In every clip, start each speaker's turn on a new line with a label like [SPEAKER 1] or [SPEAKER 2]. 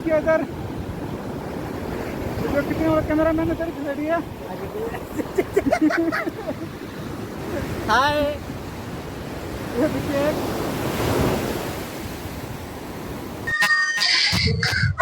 [SPEAKER 1] इधर जो कितने और कैमरा मैन इधर रेडी है। हाय ये देखिए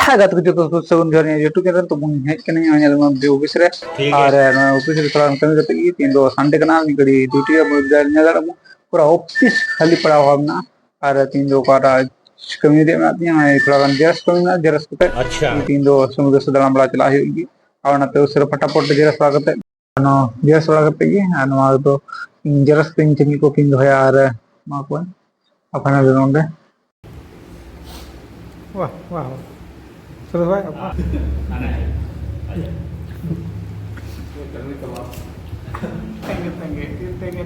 [SPEAKER 2] Agak tu kita tu sebelum journey itu kita tu pun head kena yang ada di office re, ada office itu kalau kami kata ini tiada Sunday kena ni kali duty ya berjalan jalan aku pura office kali pada awam na, ada tiada kata kami dia macam ni kalau kan jelas kami na jelas kita ini tiada semua dalam belah celah ini, awak nanti usir fatapat jelas pada kita, ano jelas pada kita ini, ano itu jelas pinjami ko pinjau ya ada, macam apa nama dia?
[SPEAKER 1] wah wah selesai apa tenge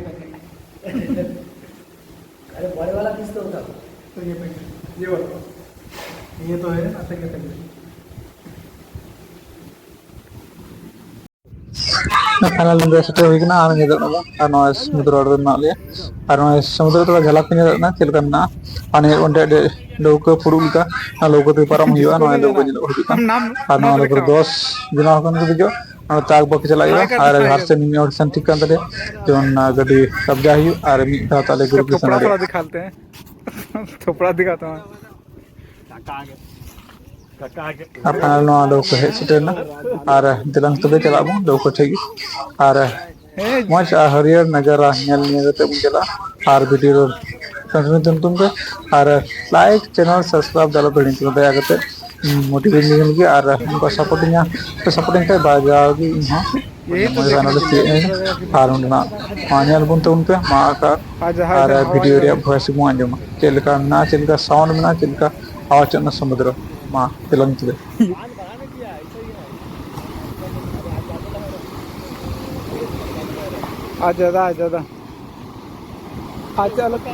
[SPEAKER 3] अरे बड़े वाला किस तो होता
[SPEAKER 1] ये तो है ना तenge
[SPEAKER 2] Final University huई ना आने जगह ना आनो समुद्र और ना लिया आनो समुद्र तो जलाक पिंजर ना चिलकन ना आने उन्हें लोग पुरुल का ना लोग तो परम हुई आनो लोग जिलो हुई का आनो आनो पर 10 दिनों kan gitu आनो ताक बक चलाएगा और हर से निम्न और संतिक kan तले जो ना गडी कब्जा हुई और मी था ताले गुरु के सनारे
[SPEAKER 1] थोड़ा दिखाते हैं थोड़ा दिखाता हूँ
[SPEAKER 2] apa no लोग है सिटेना और दिलंग तो चला बो लोग को ठगी और मच हरियर नजारा nyal nyal ते मुझला और वीडियो कंटिन्यू तुमके और लाइक चैनल सब्सक्राइब दाला बड़ी तो दया करते मोटिवेट मिल गया और उनको सपोर्टिंग का बाजागी हां
[SPEAKER 1] यही तो
[SPEAKER 2] मजा ना से और उनना मानियल बुन तो उनपे मां का और वीडियो रे वॉइस मो अंजमा चलका ना चलका साउंड में ना चलका आवाज ना समुद्र मां तिलंग तुले
[SPEAKER 1] आजा लोग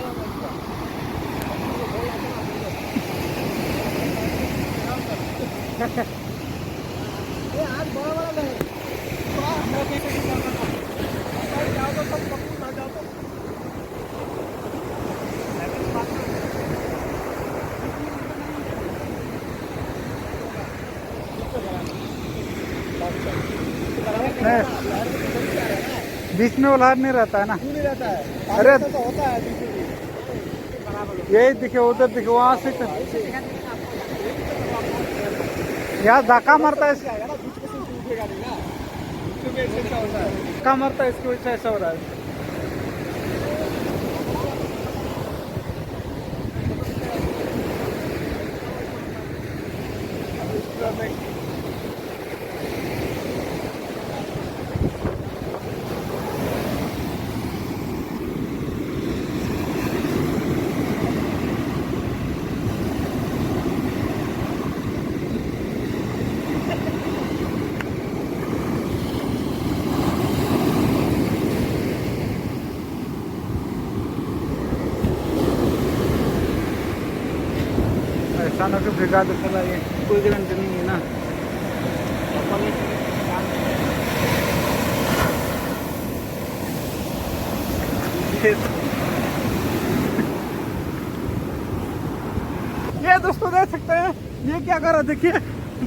[SPEAKER 1] बीच में उलार नहीं रहता है ना
[SPEAKER 3] नहीं रहता है
[SPEAKER 1] अरे
[SPEAKER 3] तो होता है
[SPEAKER 1] यही दिखे उधर दिखे वहां से यार धक्का मारता है धक्का मारता है इसकी वजह से ऐसा हो रहा है किसानों की ब्रिगाद चला ये कोई गारंटी नहीं है ना ये दोस्तों देख सकते हैं ये क्या कर रहा देखिए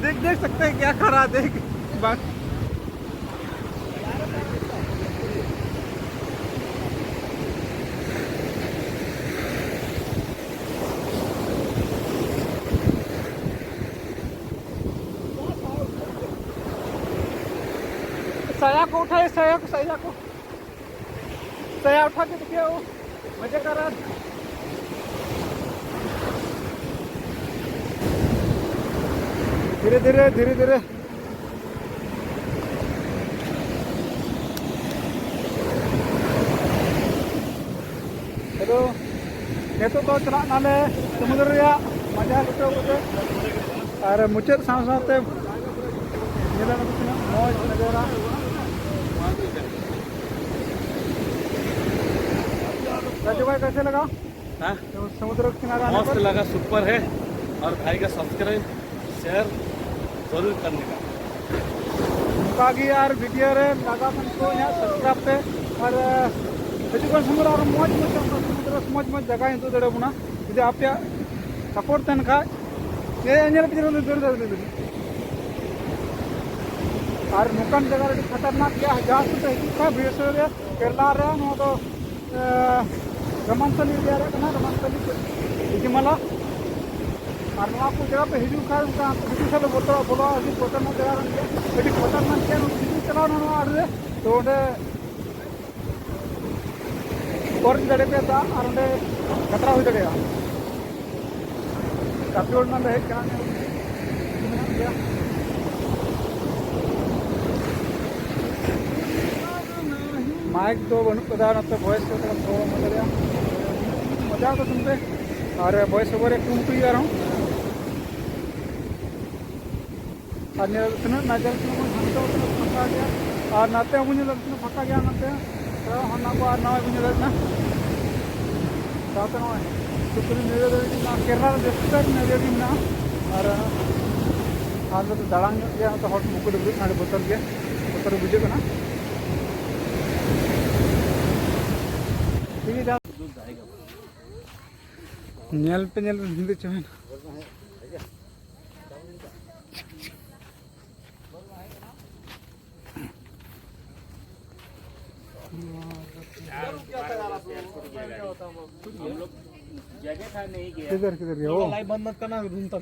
[SPEAKER 1] देख सकते हैं क्या कर रहा देख बस सया को उठाए सया उठा के देखिए वो मजे कर रहा धीरे धीरे हेलो नितो तो चला नाले समुद्र रे मजा लुटे और मुचाद साथ मौज नजारा राजू भाई कैसे लगा समुद्र किनारा
[SPEAKER 4] मस्त लगा सुपर है और भाई का सब्सक्राइब शेयर जरूर करने का
[SPEAKER 1] उनका यार वीडियो रे लगा को यहाँ सब्सक्राइब पे और एजुकेशन समुद्र और मौज मौज जगह इंतु दड़े बुना जुदी आप सपोर्ट तन खा ये अंजल पे जरूर दूर दूर दूर और नुकान जगह रे खतरनाक गया जहाँ से हिजू का विशेष केरला रे नो तो रमनतली एरिया रे कना रमनतली इजमला और नवा को जगह पे हिजू का उनका हिजू से बोलता बोला अभी खतरनाक जगह रे बेटी खतरनाक क्या हिजू चला ना आड़े तो ओडे और जड़े पे था और ओडे खतरा हो गया काफी ओड ना है क्या माइक तो बनू पदा ना तो वॉइस को तो मजा तो सुनते और वॉइस ओवर एक टूट जा रहा हूँ और नजर फंका गया और नाते मुझे फंका गया नाते ना को ना मुझे ना साथ ना केरला जस्ट नजर ना और आज तो दाड़ांग गया तो हट मुकुट ना बोतल बुझे ना नेल पे हिंदी चाहे किधर किधर गया वो लाइव बंद मत करना रूम तक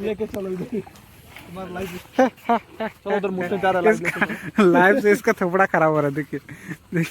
[SPEAKER 1] लेके चलो इधर तुम्हारा लाइव चलो उधर मुझसे ज्यादा लाइव से इसका थोपड़ा खराब हो रहा है देखिए